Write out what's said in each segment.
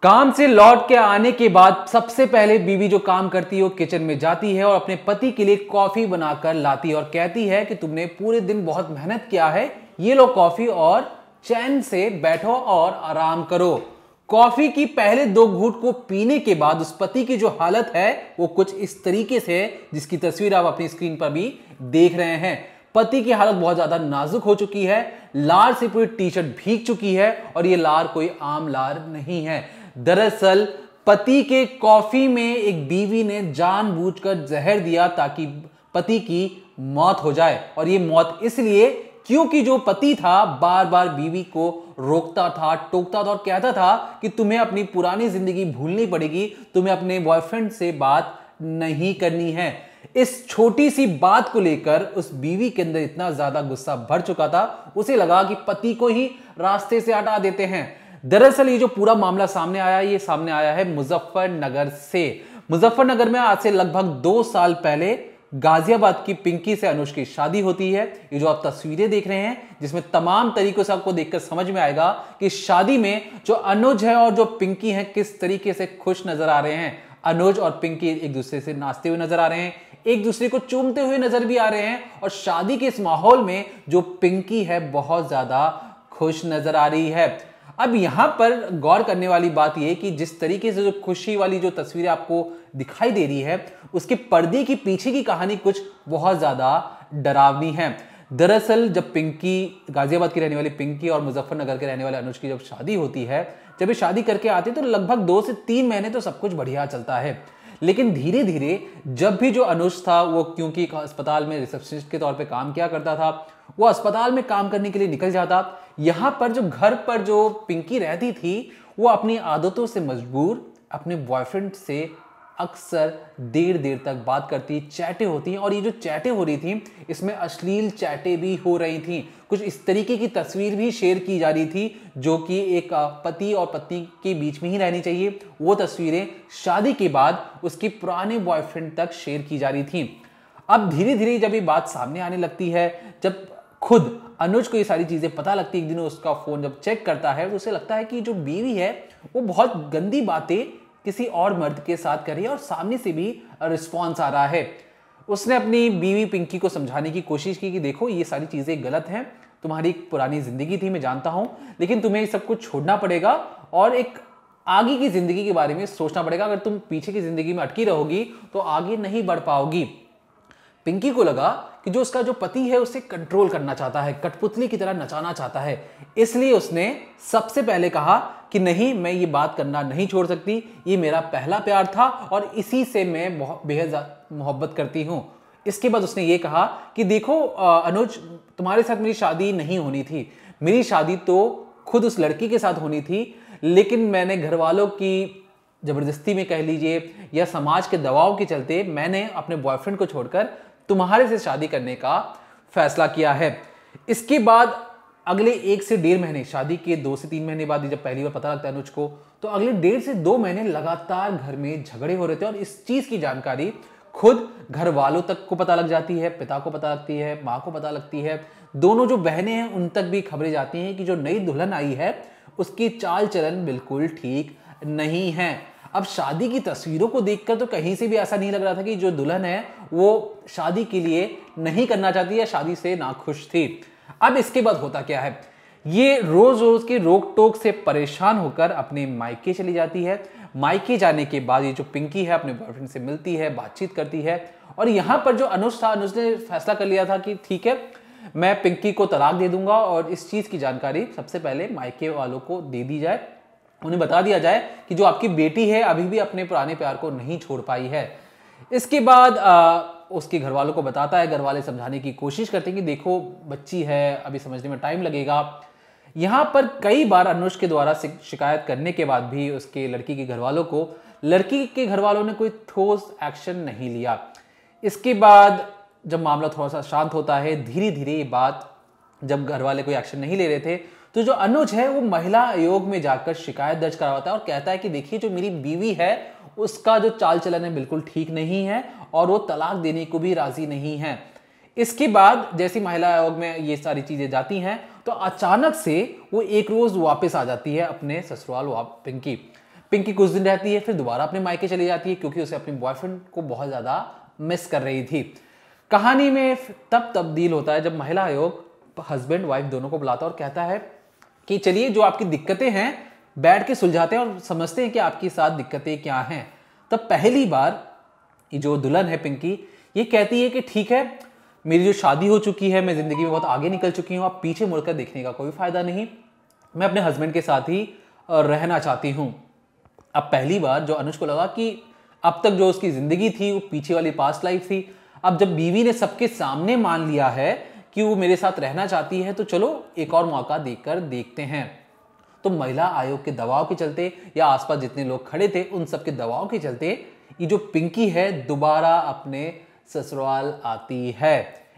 काम से लौट के आने के बाद सबसे पहले बीवी जो काम करती है वो किचन में जाती है और अपने पति के लिए कॉफी बनाकर लाती है और कहती है कि तुमने पूरे दिन बहुत मेहनत किया है, ये लो कॉफी और चैन से बैठो और आराम करो। कॉफी की पहले 2 घूंट को पीने के बाद उस पति की जो हालत है वो कुछ इस तरीके से है, जिसकी तस्वीर आप अपनी स्क्रीन पर भी देख रहे हैं। पति की हालत बहुत ज्यादा नाजुक हो चुकी है, लार से पूरी टी शर्ट भीग चुकी है और ये लार कोई आम लार नहीं है। दरअसल पति के कॉफी में एक बीवी ने जानबूझकर जहर दिया ताकि पति की मौत हो जाए, और ये मौत इसलिए क्योंकि जो पति था बार बार बीवी को रोकता था, टोकता था और कहता था कि तुम्हें अपनी पुरानी जिंदगी भूलनी पड़ेगी, तुम्हें अपने बॉयफ्रेंड से बात नहीं करनी है। इस छोटी सी बात को लेकर उस बीवी के अंदर इतना ज्यादा गुस्सा भर चुका था, उसे लगा कि पति को ही रास्ते से हटा देते हैं। दरअसल ये जो पूरा मामला सामने आया, ये सामने आया है मुजफ्फरनगर से। मुजफ्फरनगर में आज से लगभग 2 साल पहले गाजियाबाद की पिंकी से अनुज की शादी होती है। ये जो आप तस्वीरें देख रहे हैं, जिसमें तमाम तरीकों से आपको देखकर समझ में आएगा कि शादी में जो अनुज है और जो पिंकी है किस तरीके से खुश नजर आ रहे हैं। अनुज और पिंकी एक दूसरे से नाचते हुए नजर आ रहे हैं, एक दूसरे को चूमते हुए नजर भी आ रहे हैं, और शादी के इस माहौल में जो पिंकी है बहुत ज्यादा खुश नजर आ रही है। अब यहां पर गौर करने वाली बात यह कि जिस तरीके से जो खुशी वाली जो तस्वीरें आपको दिखाई दे रही है, उसके पर्दे के पीछे की कहानी कुछ बहुत ज्यादा डरावनी है। दरअसल जब पिंकी, गाजियाबाद की रहने वाली पिंकी और मुजफ्फरनगर के रहने वाले अनुज की जब शादी होती है, जब ये शादी करके आते तो लगभग 2 से 3 महीने तो सब कुछ बढ़िया चलता है। लेकिन धीरे धीरे जब भी जो अनुज था वो, क्योंकि अस्पताल में रिसेप्शनिस्ट के तौर पे काम किया करता था, वो अस्पताल में काम करने के लिए निकल जाता। यहां पर जो घर पर जो पिंकी रहती थी वो अपनी आदतों से मजबूर अपने बॉयफ्रेंड से अक्सर देर देर तक बात करती, चैटें होती हैं, और ये जो चैटें हो रही थी इसमें अश्लील चैटें भी हो रही थी। कुछ इस तरीके की तस्वीर भी शेयर की जा रही थी जो कि एक पति और पत्नी के बीच में ही रहनी चाहिए। वो तस्वीरें शादी के बाद उसके पुराने बॉयफ्रेंड तक शेयर की जा रही थी। अब धीरे धीरे जब ये बात सामने आने लगती है, जब खुद अनुज को ये सारी चीजें पता लगती है, एक दिन उसका फोन जब चेक करता है तो उसे लगता है कि जो बीवी है वो बहुत गंदी बातें किसी और मर्द के साथ कर रही है और सामने से भी रिस्पॉन्स आ रहा है। उसने अपनी बीवी पिंकी को समझाने की कोशिश की कि देखो ये सारी चीजें गलत हैं, तुम्हारी एक पुरानी जिंदगी थी, मैं जानता हूं, लेकिन तुम्हें ये सब कुछ छोड़ना पड़ेगा और एक आगे की जिंदगी के बारे में सोचना पड़ेगा। अगर तुम पीछे की जिंदगी में अटकी रहोगी तो आगे नहीं बढ़ पाओगी। पिंकी को लगा कि जो उसका जो पति है उसे कंट्रोल करना चाहता है, कठपुतली की तरह नचाना चाहता है, इसलिए उसने सबसे पहले कहा कि नहीं, मैं ये बात करना नहीं छोड़ सकती, ये मेरा पहला प्यार था और इसी से मैं बेहद मोहब्बत करती हूं। इसके बाद उसने ये कहा कि देखो अनुज, तुम्हारे साथ मेरी शादी नहीं होनी थी, मेरी शादी तो खुद उस लड़की के साथ होनी थी, लेकिन मैंने घर वालों की जबरदस्ती में कह लीजिए या समाज के दबाव के चलते मैंने अपने बॉयफ्रेंड को छोड़कर तुम्हारे से शादी करने का फैसला किया है। इसके बाद अगले 1 से 1.5 महीने, शादी के 2 से 3 महीने बाद जब पहली बार पता लगता है अनुज को, तो अगले 1.5 से 2 महीने लगातार घर में झगड़े हो रहे थे और इस चीज की जानकारी खुद घर वालों तक को पता लग जाती है, पिता को पता लगती है, माँ को पता लगती है, दोनों जो बहनें हैं उन तक भी खबरें जाती हैं कि जो नई दुल्हन आई है उसकी चाल चलन बिल्कुल ठीक नहीं है। अब शादी की तस्वीरों को देखकर तो कहीं से भी ऐसा नहीं लग रहा था कि जो दुल्हन है वो शादी के लिए नहीं करना चाहती या शादी से नाखुश थी। अब इसके बाद होता क्या है, ये रोज रोज के रोक टोक से परेशान होकर अपने मायके चली जाती है। मायके जाने के बाद ये जो पिंकी है अपने बॉयफ्रेंड से मिलती है, बातचीत करती है, और यहां पर जो अनुज था, अनुज ने फैसला कर लिया था कि ठीक है, मैं पिंकी को तलाक दे दूंगा और इस चीज की जानकारी सबसे पहले मायके वालों को दे दी जाए, उन्हें बता दिया जाए कि जो आपकी बेटी है अभी भी अपने पुराने प्यार को नहीं छोड़ पाई है। इसके बाद उसके घर वालों को बताता है, घर वाले समझाने की कोशिश करते हैं कि देखो बच्ची है, अभी समझने में टाइम लगेगा। यहां पर कई बार अनुज के द्वारा शिकायत करने के बाद भी उसके लड़की के घर वालों को, लड़की के घर वालों ने कोई ठोस एक्शन नहीं लिया। इसके बाद जब मामला थोड़ा सा शांत होता है, धीरे धीरे ये बात, जब घर वाले कोई एक्शन नहीं ले रहे थे, तो जो अनुज है वो महिला आयोग में जाकर शिकायत दर्ज करवाता है और कहता है कि देखिए जो मेरी बीवी है उसका जो चाल चलन है बिल्कुल ठीक नहीं है और वो तलाक देने को भी राजी नहीं है। इसके बाद जैसी महिला आयोग में ये सारी चीजें जाती हैं तो अचानक से वो एक रोज वापस आ जाती है अपने ससुराल पिंकी। पिंकी कुछ दिन रहती है, फिर दोबारा अपने मायके चली जाती है क्योंकि उसे अपने बॉयफ्रेंड को बहुत ज़्यादा मिस कर रही थी। कहानी में तब तब्दील होता है जब महिला आयोग हस्बैंड वाइफ दोनों को बुलाता है और कहता है कि चलिए जो आपकी दिक्कतें हैं बैठ के सुलझाते हैं और समझते हैं कि आपकी साथ दिक्कतें क्या हैं। तब पहली बार जो दुल्हन है पिंकी ये कहती है कि ठीक है, मेरी जो शादी हो चुकी है, मैं जिंदगी में बहुत आगे निकल चुकी हूँ, अब पीछे मुड़कर देखने का कोई फायदा नहीं, मैं अपने हस्बैंड के साथ ही रहना चाहती हूँ। अब पहली बार जो अनुज को लगा कि अब तक जो उसकी जिंदगी थी वो पीछे वाली पास्ट लाइफ थी, अब जब बीवी ने सबके सामने मान लिया है कि वो मेरे साथ रहना चाहती है तो चलो एक और मौका देकर देखते हैं। तो महिला आयोग के दबाव के चलते या आसपास जितने लोग खड़े थे उन सब के दबाव के चलते ये जो पिंकी है दोबारा अपने ससुराल आती है।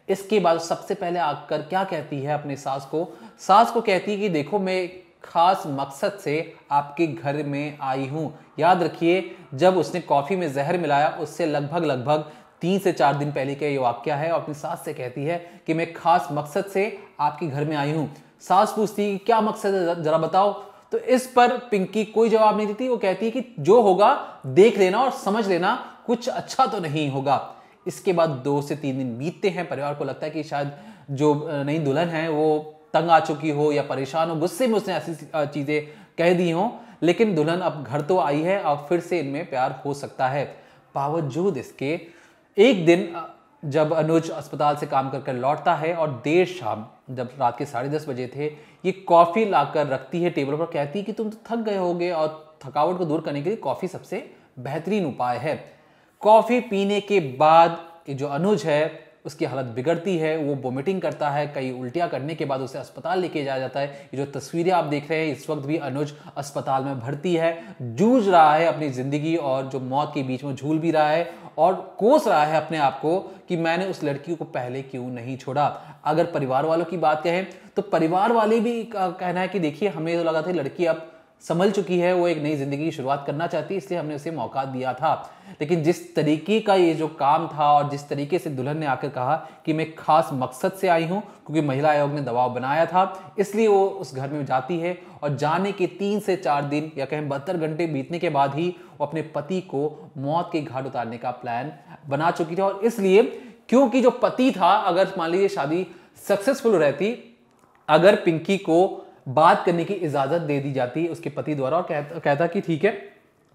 इसके बाद सबसे पहले आकर क्या कहती है अपने सास को कहती है कि देखो मैं खास मकसद से आपके घर में आई हूं। याद रखिए जब उसने कॉफी में जहर मिलाया उससे लगभग 3 से 4 दिन पहले का ये वाक्य है और अपनी सास से कहती है कि मैं खास मकसद से आपके घर में आई हूं। सास पूछती क्या मकसद है जरा बताओ, तो इस पर पिंकी कोई जवाब नहीं देती। वो कहती है कि जो होगा देख लेना और समझ लेना, कुछ अच्छा तो नहीं होगा। इसके बाद 2 से 3 दिन बीतते हैं। परिवार को लगता है कि शायद जो नई दुल्हन है वो तंग आ चुकी हो या परेशान हो, गुस्से में उसने ऐसी चीजें कह दी हो, लेकिन दुल्हन अब घर तो आई है, अब फिर से इनमें प्यार हो सकता है। बावजूद इसके एक दिन जब अनुज अस्पताल से काम कर लौटता है और देर शाम जब रात के 10:30 बजे थे, ये कॉफी लाकर रखती है टेबल पर, कहती है कि तुम तो थक गए होगे और थकावट को दूर करने के लिए कॉफी सबसे बेहतरीन उपाय है। कॉफी पीने के बाद ये जो अनुज है उसकी हालत बिगड़ती है, वो वोमिटिंग करता है, कई उल्टियां करने के बाद उसे अस्पताल लेके जाया जाता है। ये जो तस्वीरें आप देख रहे हैं इस वक्त भी अनुज अस्पताल में भर्ती है, जूझ रहा है अपनी जिंदगी और जो मौत के बीच में झूल भी रहा है और कोस रहा है अपने आप को कि मैंने उस लड़की को पहले क्यों नहीं छोड़ा। अगर परिवार वालों की बात कहें तो परिवार वाले भी कहना है कि देखिए हमें तो लगा था लड़की अब संभल चुकी है, वो एक नई जिंदगी की शुरुआत करना चाहती है, इसलिए हमने उसे मौका दिया था। लेकिन जिस तरीके का ये जो काम था और जिस तरीके से दुल्हन ने आकर कहा कि मैं खास मकसद से आई हूं क्योंकि महिला आयोग ने दबाव बनाया था, इसलिए वो उस घर में जाती है और जाने के 3 से 4 दिन या कहें 72 घंटे बीतने के बाद ही वो अपने पति को मौत के घाट उतारने का प्लान बना चुकी थी। और इसलिए क्योंकि जो पति था, अगर मान लीजिए शादी सक्सेसफुल रहती, अगर पिंकी को बात करने की इजाजत दे दी जाती उसके पति द्वारा और कहता कि ठीक है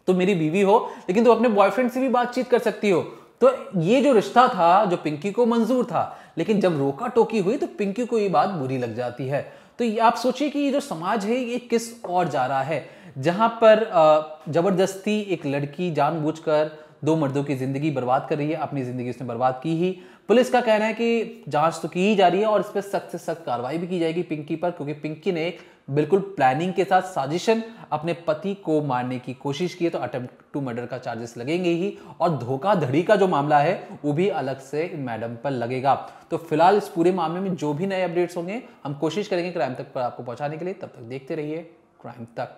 तुम मेरी बीवी हो लेकिन तुम अपने बॉयफ्रेंड से भी बातचीत कर सकती हो, तो ये जो रिश्ता था जो पिंकी को मंजूर था। लेकिन जब रोका टोकी हुई तो पिंकी को ये बात बुरी लग जाती है। तो आप सोचिए कि ये जो समाज है ये किस ओर जा रहा है, जहां पर जबरदस्ती एक लड़की जानबूझकर 2 मर्दों की जिंदगी बर्बाद कर रही है। अपनी जिंदगी उसने बर्बाद की ही। पुलिस का कहना है कि जांच तो की ही जा रही है और इस पर सख्त से सख्त कार्रवाई भी की जाएगी पिंकी पर, क्योंकि पिंकी ने बिल्कुल प्लानिंग के साथ साजिशन अपने पति को मारने की कोशिश की है, तो अटेम्प्ट टू मर्डर का चार्जेस लगेंगे ही और धोखाधड़ी का जो मामला है वो भी अलग से मैडम पर लगेगा। तो फिलहाल इस पूरे मामले में जो भी नए अपडेट्स होंगे हम कोशिश करेंगे क्राइम तक पर आपको पहुंचाने के लिए। तब तक देखते रहिए क्राइम तक।